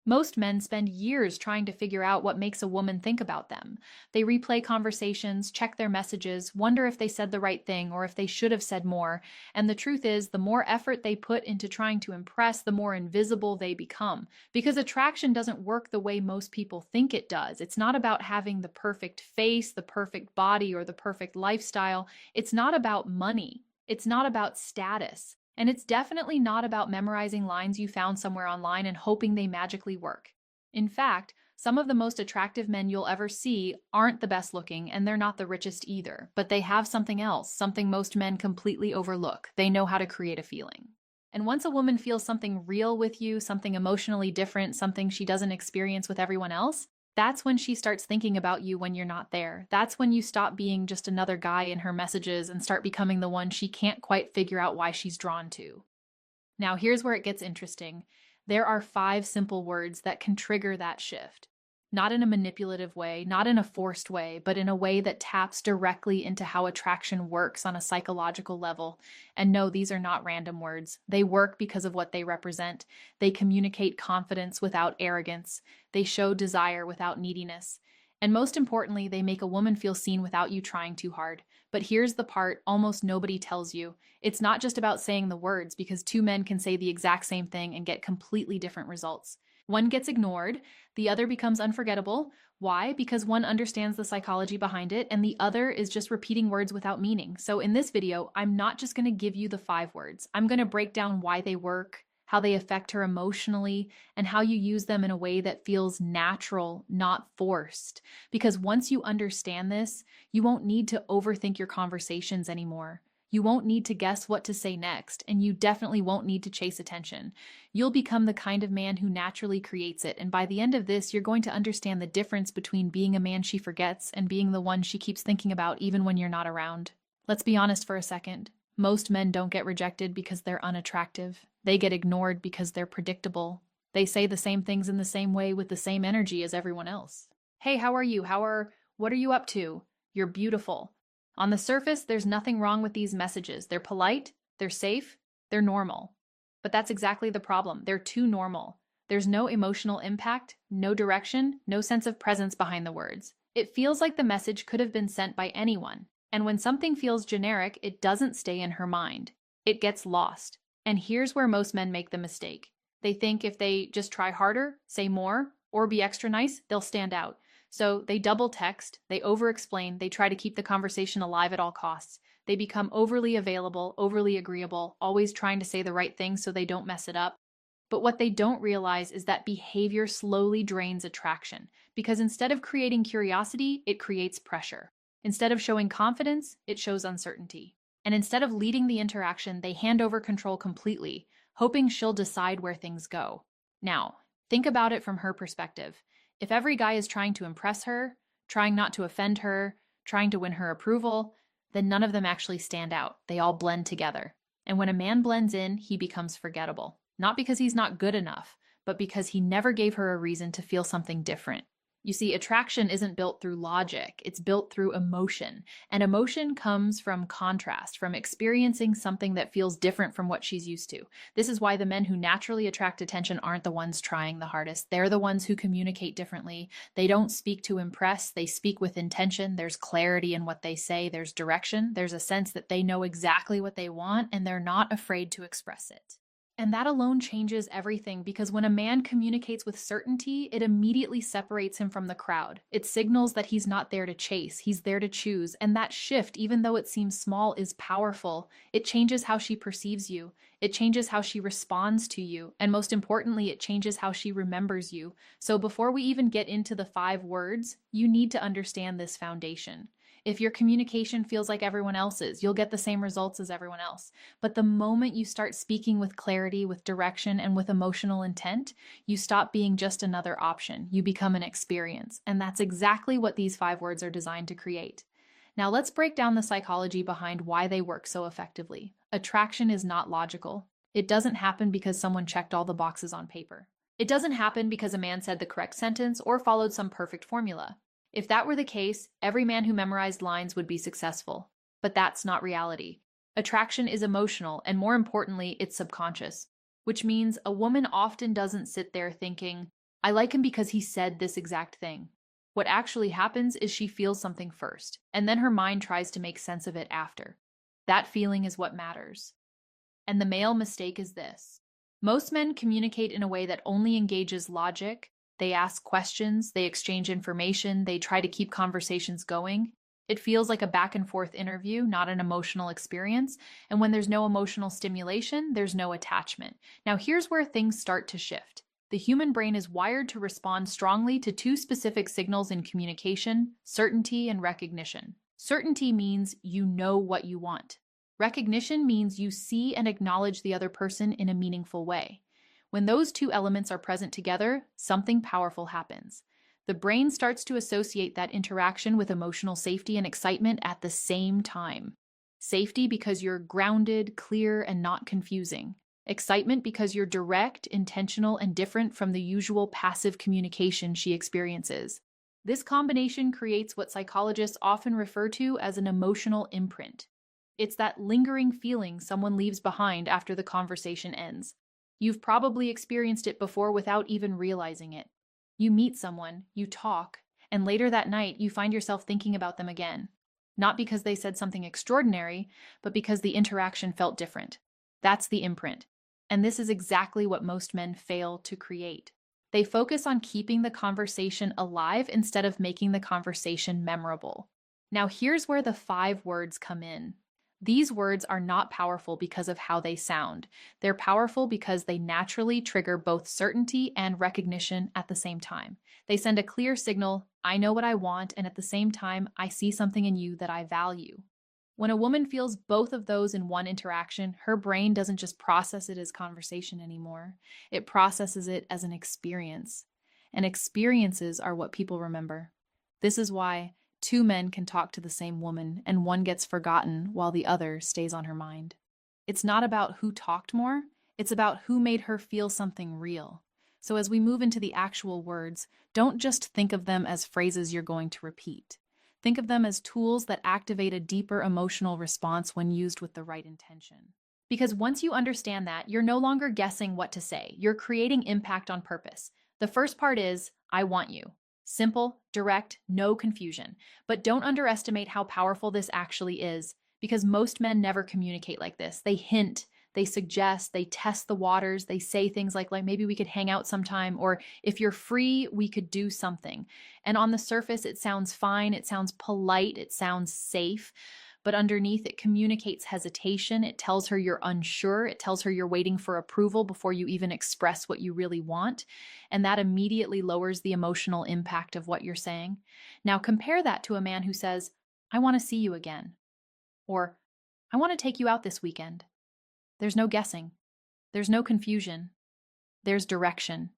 Most men spend years trying to figure out what makes a woman think about them. They replay conversations, check their messages, wonder if they said the right thing or if they should have said more. And the truth is, the more effort they put into trying to impress, the more invisible they become. Because attraction doesn't work the way most people think it does. It's not about having the perfect face, the perfect body, or the perfect lifestyle. It's not about money. It's not about status. And it's definitely not about memorizing lines you found somewhere online and hoping they magically work. In fact, some of the most attractive men you'll ever see aren't the best looking and they're not the richest either, but they have something else, something most men completely overlook. They know how to create a feeling. And once a woman feels something real with you, something emotionally different, something she doesn't experience with everyone else, that's when she starts thinking about you when you're not there. That's when you stop being just another guy in her messages and start becoming the one she can't quite figure out why she's drawn to. Now, here's where it gets interesting. There are 5 simple words that can trigger that shift. Not in a manipulative way, not in a forced way, but in a way that taps directly into how attraction works on a psychological level. And no, these are not random words. They work because of what they represent. They communicate confidence without arrogance. They show desire without neediness. And most importantly, they make a woman feel seen without you trying too hard. But here's the part almost nobody tells you. It's not just about saying the words, because 2 men can say the exact same thing and get completely different results. One gets ignored, the other becomes unforgettable. Why? Because one understands the psychology behind it, and the other is just repeating words without meaning. So in this video, I'm not just going to give you the 5 words. I'm going to break down why they work, how they affect her emotionally, and how you use them in a way that feels natural, not forced. Because once you understand this, you won't need to overthink your conversations anymore. You won't need to guess what to say next, and you definitely won't need to chase attention. You'll become the kind of man who naturally creates it, and by the end of this, you're going to understand the difference between being a man she forgets and being the one she keeps thinking about even when you're not around. Let's be honest for a second. Most men don't get rejected because they're unattractive. They get ignored because they're predictable. They say the same things in the same way with the same energy as everyone else. Hey, how are you? What are you up to? You're beautiful. On the surface, there's nothing wrong with these messages. They're polite, they're safe, they're normal. But that's exactly the problem. They're too normal. There's no emotional impact, no direction, no sense of presence behind the words. It feels like the message could have been sent by anyone. And when something feels generic, it doesn't stay in her mind. It gets lost. And here's where most men make the mistake. They think if they just try harder, say more, or be extra nice, they'll stand out. So they double text, they over-explain, they try to keep the conversation alive at all costs. They become overly available, overly agreeable, always trying to say the right thing so they don't mess it up. But what they don't realize is that behavior slowly drains attraction, because instead of creating curiosity, it creates pressure. Instead of showing confidence, it shows uncertainty. And instead of leading the interaction, they hand over control completely, hoping she'll decide where things go. Now, think about it from her perspective. If every guy is trying to impress her, trying not to offend her, trying to win her approval, then none of them actually stand out. They all blend together. And when a man blends in, he becomes forgettable. Not because he's not good enough, but because he never gave her a reason to feel something different. You see, attraction isn't built through logic, it's built through emotion. And emotion comes from contrast, from experiencing something that feels different from what she's used to. This is why the men who naturally attract attention aren't the ones trying the hardest. They're the ones who communicate differently. They don't speak to impress, they speak with intention. There's clarity in what they say, there's direction, there's a sense that they know exactly what they want, and they're not afraid to express it. And that alone changes everything, because when a man communicates with certainty, it immediately separates him from the crowd. It signals that he's not there to chase, he's there to choose. And that shift, even though it seems small, is powerful. It changes how she perceives you. It changes how she responds to you. And most importantly, it changes how she remembers you. So before we even get into the 5 words, you need to understand this foundation. If your communication feels like everyone else's, you'll get the same results as everyone else. But the moment you start speaking with clarity, with direction, and with emotional intent, you stop being just another option. You become an experience. And that's exactly what these 5 words are designed to create. Now let's break down the psychology behind why they work so effectively. Attraction is not logical. It doesn't happen because someone checked all the boxes on paper. It doesn't happen because a man said the correct sentence or followed some perfect formula. If that were the case, every man who memorized lines would be successful. But that's not reality. Attraction is emotional, and more importantly, it's subconscious. Which means a woman often doesn't sit there thinking, I like him because he said this exact thing. What actually happens is she feels something first, and then her mind tries to make sense of it after. That feeling is what matters. And the male mistake is this. Most men communicate in a way that only engages logic. They ask questions, they exchange information, they try to keep conversations going. It feels like a back and forth interview, not an emotional experience. And when there's no emotional stimulation, there's no attachment. Now, here's where things start to shift. The human brain is wired to respond strongly to two specific signals in communication: certainty and recognition. Certainty means you know what you want. Recognition means you see and acknowledge the other person in a meaningful way. When those two elements are present together, something powerful happens. The brain starts to associate that interaction with emotional safety and excitement at the same time. Safety because you're grounded, clear, and not confusing. Excitement because you're direct, intentional, and different from the usual passive communication she experiences. This combination creates what psychologists often refer to as an emotional imprint. It's that lingering feeling someone leaves behind after the conversation ends. You've probably experienced it before without even realizing it. You meet someone, you talk, and later that night you find yourself thinking about them again. Not because they said something extraordinary, but because the interaction felt different. That's the imprint. And this is exactly what most men fail to create. They focus on keeping the conversation alive instead of making the conversation memorable. Now here's where the 5 words come in. These words are not powerful because of how they sound. They're powerful because they naturally trigger both certainty and recognition at the same time. They send a clear signal, I know what I want, and at the same time, I see something in you that I value. When a woman feels both of those in one interaction, her brain doesn't just process it as conversation anymore. It processes it as an experience. And experiences are what people remember. This is why 2 men can talk to the same woman and one gets forgotten while the other stays on her mind. It's not about who talked more, it's about who made her feel something real. So as we move into the actual words, don't just think of them as phrases you're going to repeat. Think of them as tools that activate a deeper emotional response when used with the right intention. Because once you understand that, you're no longer guessing what to say. You're creating impact on purpose. The first part is, I want you. Simple, direct, no confusion. But don't underestimate how powerful this actually is, because most men never communicate like this. They hint, they suggest, they test the waters, they say things like maybe we could hang out sometime, or if you're free, we could do something. And on the surface, it sounds fine, it sounds polite, it sounds safe. But underneath, it communicates hesitation. It tells her you're unsure. It tells her you're waiting for approval before you even express what you really want. And that immediately lowers the emotional impact of what you're saying. Now compare that to a man who says, I want to see you again. Or, I want to take you out this weekend. There's no guessing. There's no confusion. There's direction.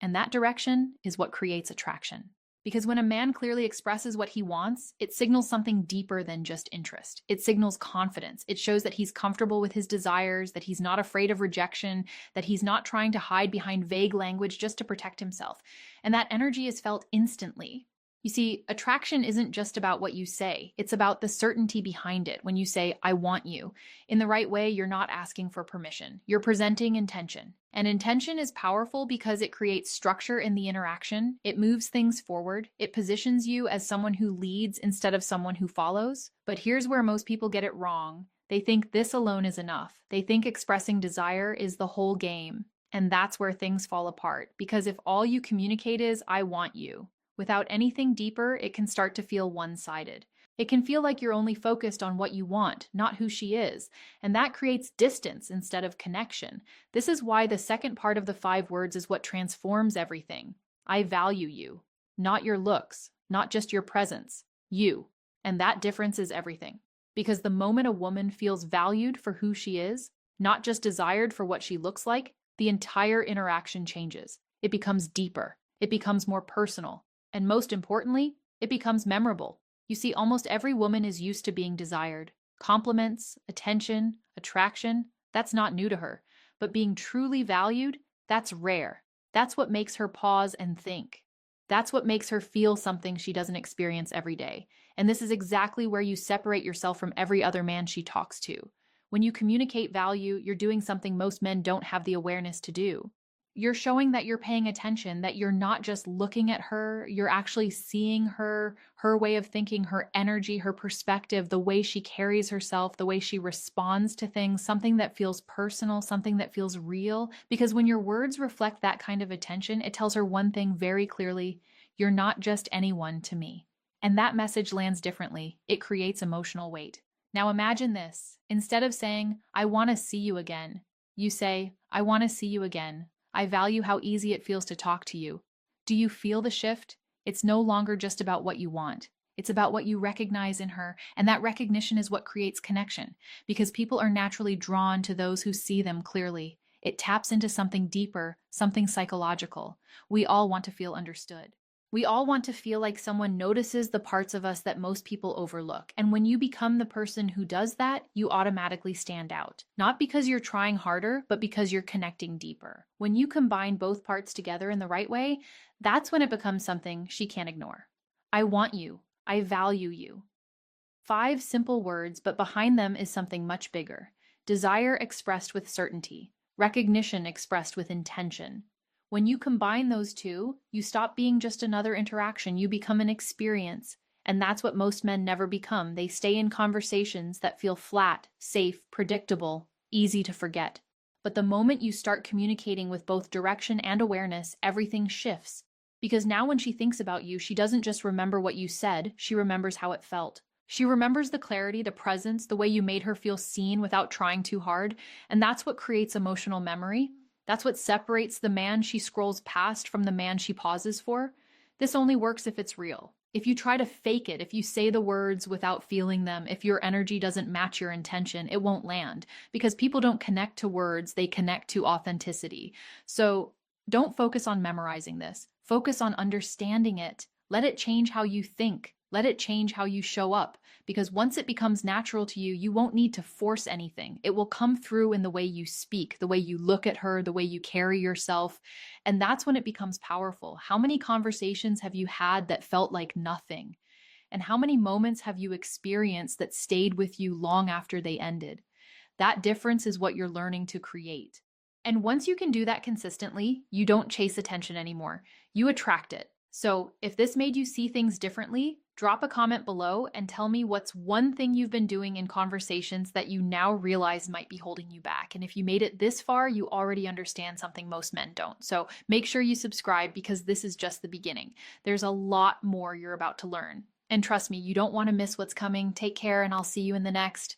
And that direction is what creates attraction. Because when a man clearly expresses what he wants, it signals something deeper than just interest. It signals confidence. It shows that he's comfortable with his desires, that he's not afraid of rejection, that he's not trying to hide behind vague language just to protect himself. And that energy is felt instantly. You see, attraction isn't just about what you say. It's about the certainty behind it. When you say, I want you, in the right way, you're not asking for permission. You're presenting intention. And intention is powerful because it creates structure in the interaction. It moves things forward. It positions you as someone who leads instead of someone who follows. But here's where most people get it wrong. They think this alone is enough. They think expressing desire is the whole game. And that's where things fall apart. Because if all you communicate is, I want you, without anything deeper, it can start to feel one-sided. It can feel like you're only focused on what you want, not who she is, and that creates distance instead of connection. This is why the second part of the 5 words is what transforms everything. I value you, not your looks, not just your presence, you. And that difference is everything. Because the moment a woman feels valued for who she is, not just desired for what she looks like, the entire interaction changes. It becomes deeper. It becomes more personal. And most importantly, it becomes memorable. You see, almost every woman is used to being desired. Compliments, attention, attraction, that's not new to her. But being truly valued, that's rare. That's what makes her pause and think. That's what makes her feel something she doesn't experience every day. And this is exactly where you separate yourself from every other man she talks to. When you communicate value, you're doing something most men don't have the awareness to do. You're showing that you're paying attention, that you're not just looking at her, you're actually seeing her, her way of thinking, her energy, her perspective, the way she carries herself, the way she responds to things, something that feels personal, something that feels real. Because when your words reflect that kind of attention, it tells her one thing very clearly: you're not just anyone to me. And that message lands differently. It creates emotional weight. Now imagine this. Instead of saying, I want to see you again, you say, I want to see you again. I value how easy it feels to talk to you. Do you feel the shift? It's no longer just about what you want. It's about what you recognize in her, and that recognition is what creates connection, because people are naturally drawn to those who see them clearly. It taps into something deeper, something psychological. We all want to feel understood. We all want to feel like someone notices the parts of us that most people overlook. And when you become the person who does that, you automatically stand out. Not because you're trying harder, but because you're connecting deeper. When you combine both parts together in the right way, that's when it becomes something she can't ignore. I want you. I value you. 5 simple words, but behind them is something much bigger. Desire expressed with certainty. Recognition expressed with intention. When you combine those two, you stop being just another interaction, you become an experience. And that's what most men never become. They stay in conversations that feel flat, safe, predictable, easy to forget. But the moment you start communicating with both direction and awareness, everything shifts. Because now when she thinks about you, she doesn't just remember what you said, she remembers how it felt. She remembers the clarity, the presence, the way you made her feel seen without trying too hard. And that's what creates emotional memory. That's what separates the man she scrolls past from the man she pauses for. This only works if it's real. If you try to fake it, if you say the words without feeling them, if your energy doesn't match your intention, it won't land. Because people don't connect to words, they connect to authenticity. So don't focus on memorizing this. Focus on understanding it. Let it change how you think. Let it change how you show up. Because once it becomes natural to you, you won't need to force anything. It will come through in the way you speak, the way you look at her, the way you carry yourself. And that's when it becomes powerful. How many conversations have you had that felt like nothing? And how many moments have you experienced that stayed with you long after they ended? That difference is what you're learning to create. And once you can do that consistently, you don't chase attention anymore. You attract it. So if this made you see things differently, drop a comment below and tell me what's one thing you've been doing in conversations that you now realize might be holding you back. And if you made it this far, you already understand something most men don't. So make sure you subscribe, because this is just the beginning. There's a lot more you're about to learn. And trust me, you don't want to miss what's coming. Take care, and I'll see you in the next.